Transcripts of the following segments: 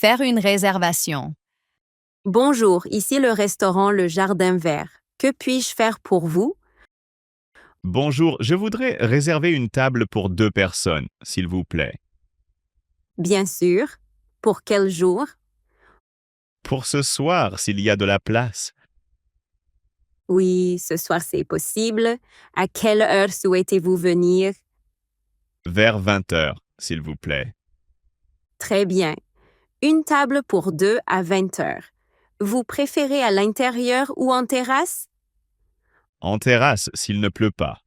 Faire une réservation. Bonjour, ici le restaurant Le Jardin Vert. Que puis-je faire pour vous? Bonjour, je voudrais réserver une table pour 2 personnes, s'il vous plaît. Bien sûr. Pour quel jour? Pour ce soir, s'il y a de la place. Oui, ce soir c'est possible. À quelle heure souhaitez-vous venir? Vers 20 heures, s'il vous plaît. Très bien. Une table pour 2 à 20 heures. Vous préférez à l'intérieur ou en terrasse? En terrasse, s'il ne pleut pas.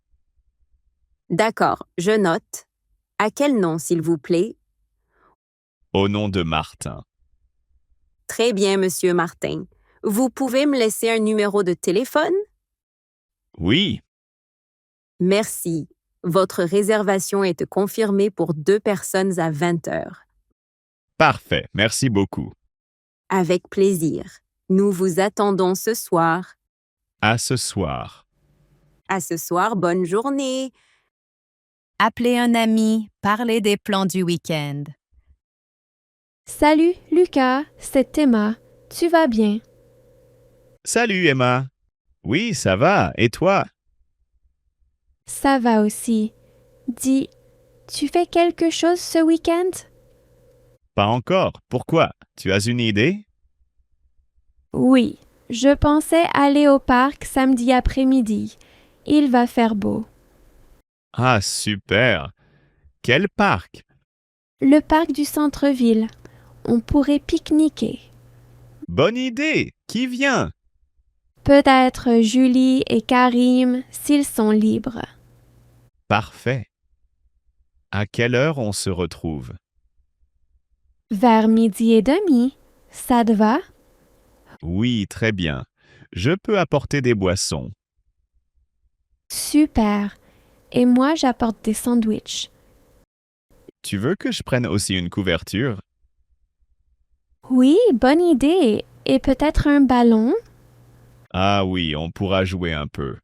D'accord, je note. À quel nom, s'il vous plaît? Au nom de Martin. Très bien, Monsieur Martin. Vous pouvez me laisser un numéro de téléphone? Oui, Merci. Votre réservation est confirmée pour 2 personnes à 20 heures. parfait, merci beaucoup. Avec plaisir. Nous vous attendons ce soir. À ce soir. À ce soir, bonne journée. Appelez un ami, parlez des plans du week-end. Salut, Lucas, c'est Emma. Tu vas bien? Salut Emma. Oui, ça va, et toi? Ça va aussi. Dis, tu fais quelque chose ce week-end? Pas encore. Pourquoi? Tu as une idée? Oui, je pensais aller au parc samedi après-midi. Il va faire beau. Ah, super. Quel parc? Le parc du centre-ville. On pourrait pique-niquer. Bonne idée. Qui vient? Peut-être Julie et Karim s'ils sont libres. Parfait. À quelle heure on se retrouve? Vers 12h30. Ça te va? Oui, très bien. Je peux apporter des boissons. Super. Et moi, j'apporte des sandwichs. Tu veux que je prenne aussi une couverture? Oui, bonne idée. Et peut-être un ballon? Ah oui, on pourra jouer un peu.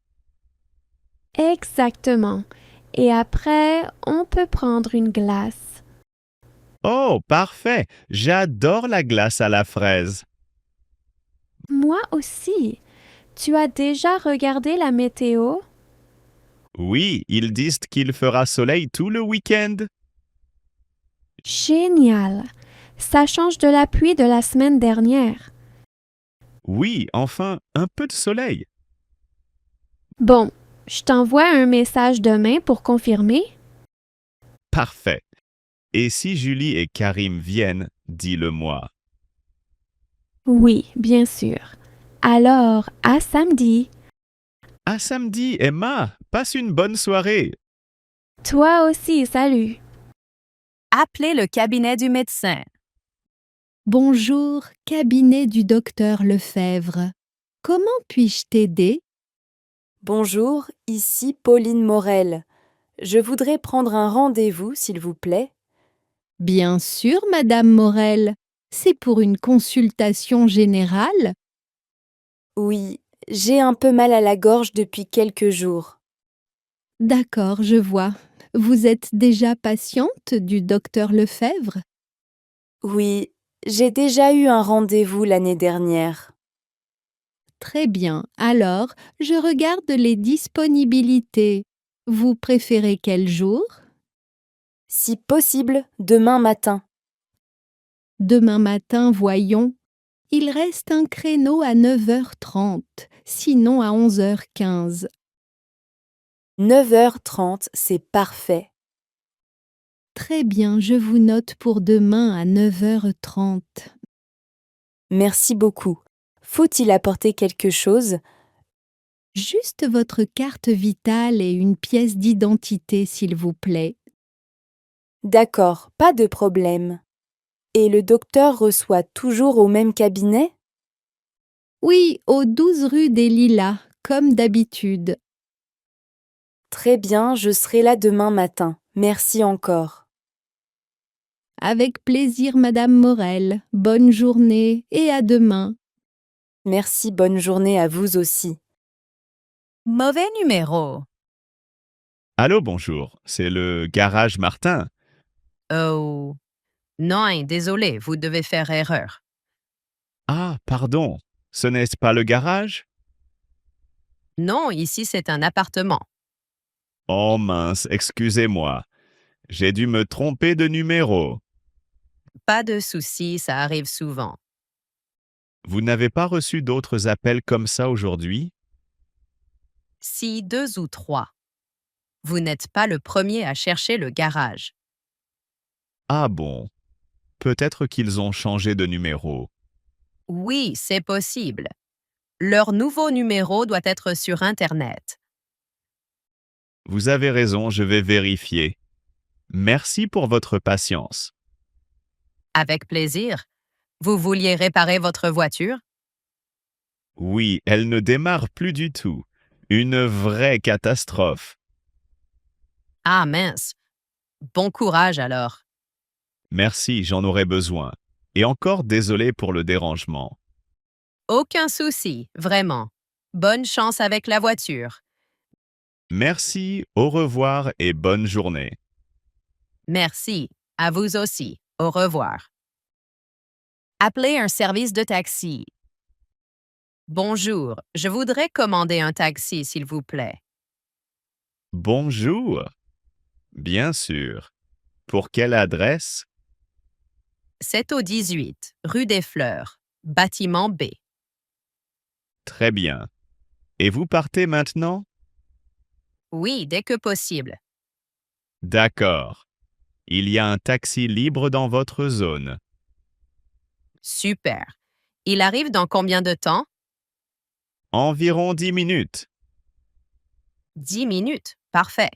Exactement. Et après, on peut prendre une glace. Oh, parfait. J'adore la glace à la fraise. Moi aussi. Tu as déjà regardé la météo? Oui, ils disent qu'il fera soleil tout le week-end. Génial. Ça change de la pluie de la semaine dernière. Oui, enfin, un peu de soleil. Bon, je t'envoie un message demain pour confirmer. Parfait. Et si Julie et Karim viennent, dis-le-moi. Oui, bien sûr. Alors, à samedi. À samedi, Emma. Passe une bonne soirée. Toi aussi, salut. Appelez le cabinet du médecin. Bonjour, cabinet du docteur Lefebvre. Comment puis-je t'aider? Bonjour, ici Pauline Morel. Je voudrais prendre un rendez-vous, s'il vous plaît. Bien sûr, Madame Morel. C'est pour une consultation générale? Oui, j'ai un peu mal à la gorge depuis quelques jours. D'accord, je vois. Vous êtes déjà patiente du docteur Lefebvre? Oui, j'ai déjà eu un rendez-vous l'année dernière. Très bien. Alors, je regarde les disponibilités. Vous préférez quel jour? Si possible, demain matin. Demain matin, voyons. Il reste un créneau à 9h30, sinon à 11h15. 9h30, c'est parfait. Très bien, je vous note pour demain à 9h30. Merci beaucoup. Faut-il apporter quelque chose? Juste votre carte vitale et une pièce d'identité, s'il vous plaît. D'accord, pas de problème. Et le docteur reçoit toujours au même cabinet? Oui, au 12 rue des Lilas, comme d'habitude. Très bien, je serai là demain matin. Merci encore. Avec plaisir, Madame Morel. Bonne journée et à demain. Merci, bonne journée à vous aussi. Mauvais numéro. Allô, bonjour. C'est le garage Martin. Oh. Non, désolé, vous devez faire erreur. Ah, pardon. Ce n'est pas le garage? Non, ici c'est un appartement. Oh mince, excusez-moi. J'ai dû me tromper de numéro. Pas de souci, ça arrive souvent. Vous n'avez pas reçu d'autres appels comme ça aujourd'hui? Si 2 ou 3. Vous n'êtes pas le premier à chercher le garage. Ah bon. Peut-être qu'ils ont changé de numéro. Oui, c'est possible. Leur nouveau numéro doit être sur Internet. Vous avez raison, je vais vérifier. Merci pour votre patience. Avec plaisir. Vous vouliez réparer votre voiture? Oui, elle ne démarre plus du tout. Une vraie catastrophe. Ah mince. Bon courage alors. Merci, j'en aurais besoin. Et encore désolé pour le dérangement. Aucun souci, vraiment. Bonne chance avec la voiture. Merci, au revoir et bonne journée. Merci. À vous aussi. Au revoir. Appelez un service de taxi. Bonjour, je voudrais commander un taxi, s'il vous plaît. Bonjour. Bien sûr. Pour quelle adresse? C'est au 18, rue des Fleurs, bâtiment B. Très bien. Et vous partez maintenant? Oui, dès que possible. D'accord. Il y a un taxi libre dans votre zone. Super. Il arrive dans combien de temps? Environ 10 minutes. 10 minutes. Parfait.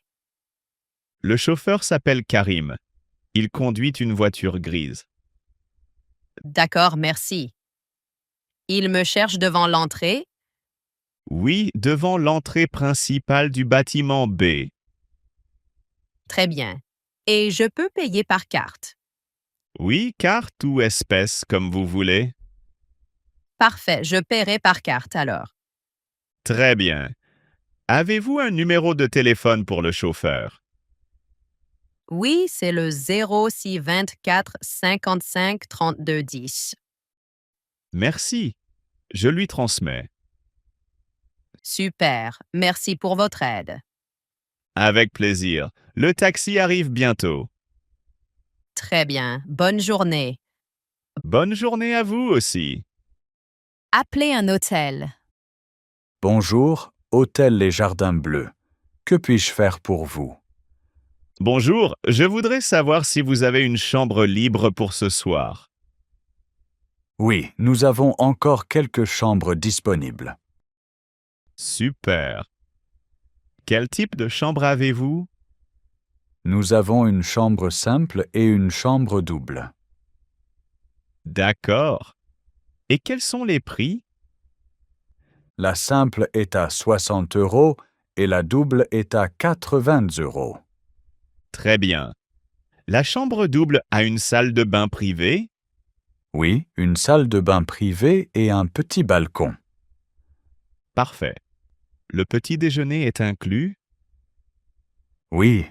Le chauffeur s'appelle Karim. Il conduit une voiture grise. D'accord, merci. Il me cherche devant l'entrée? Oui, devant l'entrée principale du bâtiment B. Très bien. Et je peux payer par carte? Oui, carte ou espèce, comme vous voulez. Parfait, je paierai par carte alors. Très bien. Avez-vous un numéro de téléphone pour le chauffeur? Oui, c'est le 0624 55 32 10. Merci. Je lui transmets. Super. Merci pour votre aide. Avec plaisir. Le taxi arrive bientôt. Très bien. Bonne journée. Bonne journée à vous aussi. Appelez un hôtel. Bonjour, Hôtel Les Jardins Bleus. Que puis-je faire pour vous? Bonjour, je voudrais savoir si vous avez une chambre libre pour ce soir. Oui, nous avons encore quelques chambres disponibles. Super. Quel type de chambre avez-vous? Nous avons une chambre simple et une chambre double. D'accord. Et quels sont les prix? La simple est à 60 € et la double est à 80 €. Très bien. La chambre double a une salle de bain privée? Oui, une salle de bain privée et un petit balcon. Parfait. Le petit déjeuner est inclus? Oui,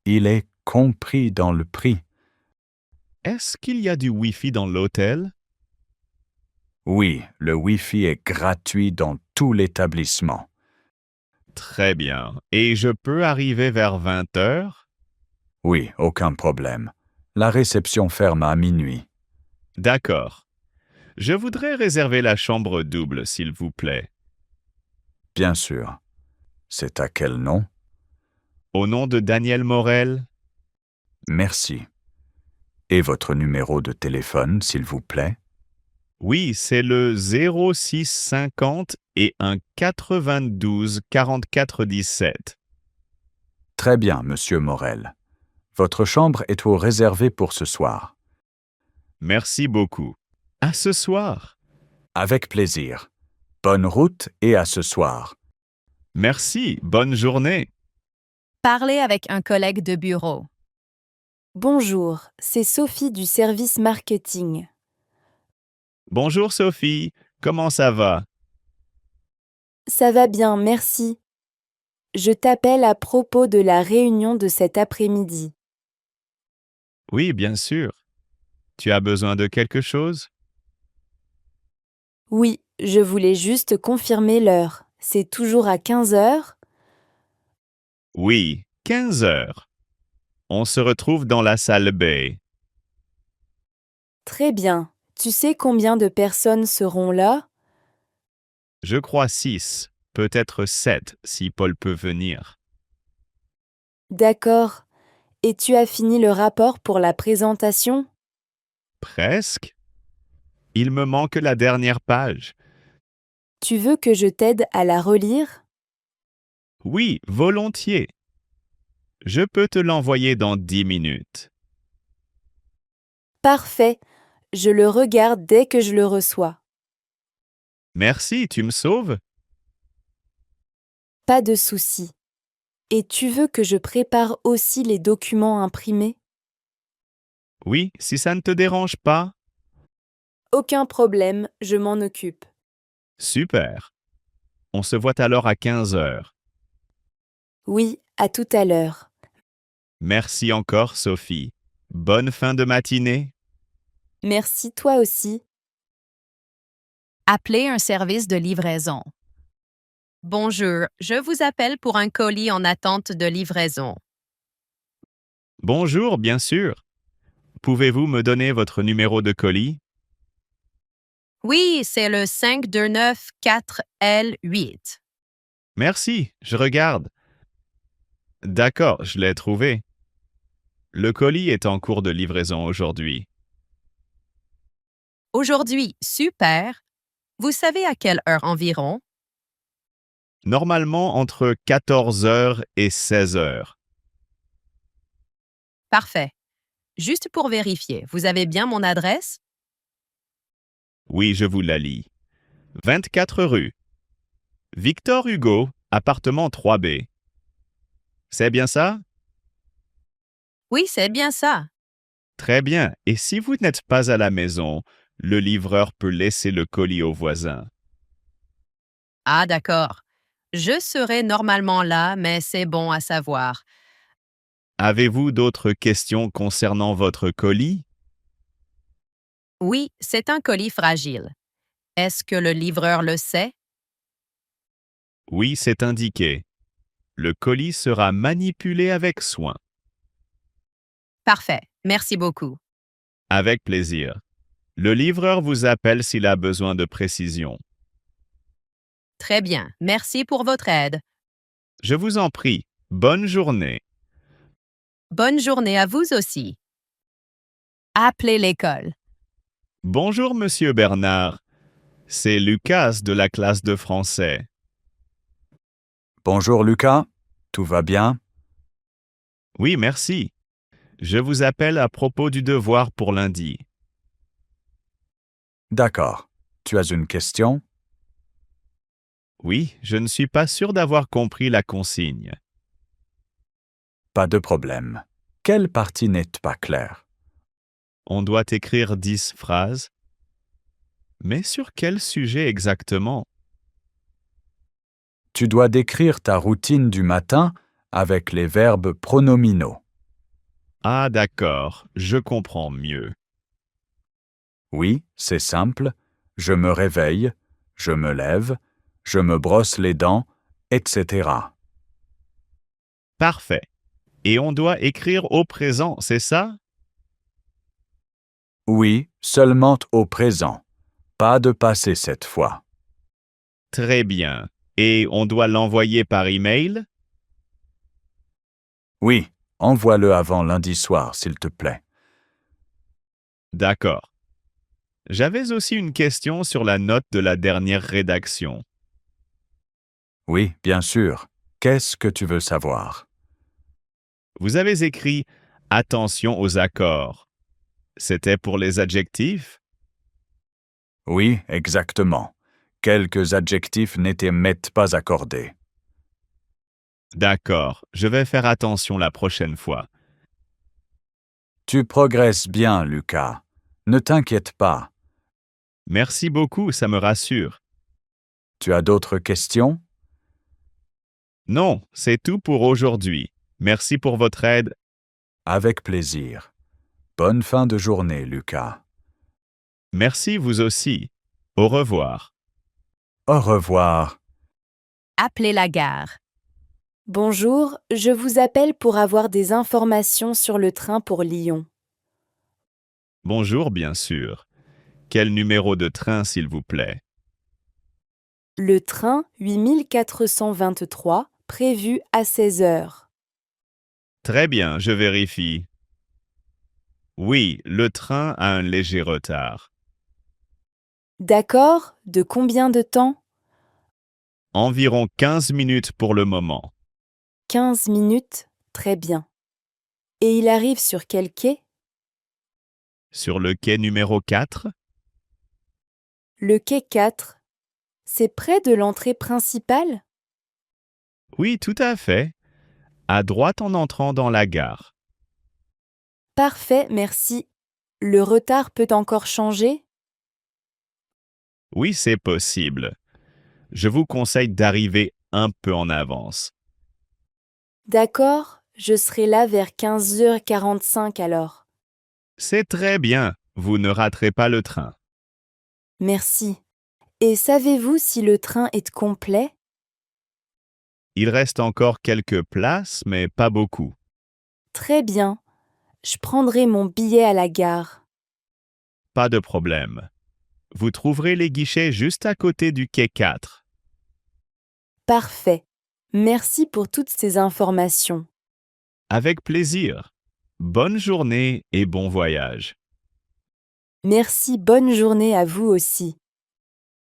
il est compris dans le prix. Est-ce qu'il y a du Wi-Fi dans l'hôtel? Oui, le Wi-Fi est gratuit dans tout l'établissement. Très bien. Et je peux arriver vers 20 heures? Oui, aucun problème. La réception ferme à minuit. D'accord. Je voudrais réserver la chambre double, s'il vous plaît. Bien sûr. C'est à quel nom? Au nom de Daniel Morel? Merci. Et votre numéro de téléphone, s'il vous plaît? Oui, c'est le 0650 et un 92 44 17. Très bien, monsieur Morel. Votre chambre est au réservé pour ce soir. Merci beaucoup. À ce soir. Avec plaisir. Bonne route et à ce soir. Merci, bonne journée. Parlez avec un collègue de bureau. Bonjour, c'est Sophie du service marketing. Bonjour Sophie, comment ça va? Ça va bien, merci. Je t'appelle à propos de la réunion de cet après-midi. Oui, bien sûr. Tu as besoin de quelque chose? Oui, je voulais juste confirmer l'heure. C'est toujours à 15 heures? Oui, 15 heures. On se retrouve dans la salle B. Très bien. Tu sais combien de personnes seront là? Je crois 6, peut-être 7 si Paul peut venir. D'accord. Et tu as fini le rapport pour la présentation? Presque. Il me manque la dernière page. Tu veux que je t'aide à la relire? Oui, volontiers. Je peux te l'envoyer dans 10 minutes. Parfait. Je le regarde dès que je le reçois. Merci, tu me sauves? Pas de souci. Et tu veux que je prépare aussi les documents imprimés? Oui, si ça ne te dérange pas. Aucun problème, je m'en occupe. Super. On se voit alors à 15 heures. Oui, à tout à l'heure. Merci encore, Sophie. Bonne fin de matinée. Merci toi aussi. Appelez un service de livraison. Bonjour, je vous appelle pour un colis en attente de livraison. Bonjour, bien sûr. Pouvez-vous me donner votre numéro de colis? Oui, c'est le 5294L8. Merci, je regarde. D'accord, je l'ai trouvé. Le colis est en cours de livraison aujourd'hui. Aujourd'hui, super. Vous savez à quelle heure environ? Normalement entre 14 heures et 16 heures. Parfait. Juste pour vérifier, vous avez bien mon adresse? Oui, je vous la lis. 24 rue. Victor Hugo, appartement 3B. C'est bien ça? Oui, c'est bien ça. Très bien. Et si vous n'êtes pas à la maison, le livreur peut laisser le colis au voisin. Ah, d'accord. Je serai normalement là, mais c'est bon à savoir. Avez-vous d'autres questions concernant votre colis? Oui, c'est un colis fragile. Est-ce que le livreur le sait? Oui, c'est indiqué. Le colis sera manipulé avec soin. Parfait. Merci beaucoup. Avec plaisir. Le livreur vous appelle s'il a besoin de précision. Très bien. Merci pour votre aide. Je vous en prie. Bonne journée. Bonne journée à vous aussi. Appelez l'école. Bonjour, Monsieur Bernard. C'est Lucas de la classe de français. Bonjour Lucas, tout va bien? Oui, merci. Je vous appelle à propos du devoir pour lundi. D'accord. Tu as une question? Oui, je ne suis pas sûr d'avoir compris la consigne. Pas de problème. Quelle partie n'est pas claire? On doit écrire 10 phrases. Mais sur quel sujet exactement? Tu dois décrire ta routine du matin avec les verbes pronominaux. Ah, d'accord, je comprends mieux. Oui, c'est simple. Je me réveille, je me lève, je me brosse les dents, etc. Parfait. Et on doit écrire au présent, c'est ça? Oui, seulement au présent. Pas de passé cette fois. Très bien. Et on doit l'envoyer par email? Oui, envoie-le avant lundi soir, s'il te plaît. D'accord. J'avais aussi une question sur la note de la dernière rédaction. Oui, bien sûr. Qu'est-ce que tu veux savoir? Vous avez écrit « Attention aux accords ». C'était pour les adjectifs? Oui, exactement. Quelques adjectifs n'étaient pas accordés. D'accord, je vais faire attention la prochaine fois. Tu progresses bien, Lucas. Ne t'inquiète pas. Merci beaucoup, ça me rassure. Tu as d'autres questions? Non, c'est tout pour aujourd'hui. Merci pour votre aide. Avec plaisir. Bonne fin de journée, Lucas. Merci vous aussi. Au revoir. Au revoir. Appelez la gare. Bonjour, je vous appelle pour avoir des informations sur le train pour Lyon. Bonjour, bien sûr. Quel numéro de train, s'il vous plaît? Le train 8423, prévu à 16 heures. Très bien, je vérifie. Oui, le train a un léger retard. D'accord, de combien de temps? Environ 15 minutes pour le moment. 15 minutes, très bien. Et il arrive sur quel quai? Sur le quai numéro 4? Le quai 4. C'est près de l'entrée principale? Oui, tout à fait. À droite en entrant dans la gare. Parfait, merci. Le retard peut encore changer? Oui, c'est possible. Je vous conseille d'arriver un peu en avance. D'accord, je serai là vers 15h45 alors. C'est très bien, vous ne raterez pas le train. Merci. Et savez-vous si le train est complet? Il reste encore quelques places, mais pas beaucoup. Très bien. Je prendrai mon billet à la gare. Pas de problème. Vous trouverez les guichets juste à côté du quai 4. Parfait. Merci pour toutes ces informations. Avec plaisir. Bonne journée et bon voyage. Merci, bonne journée à vous aussi.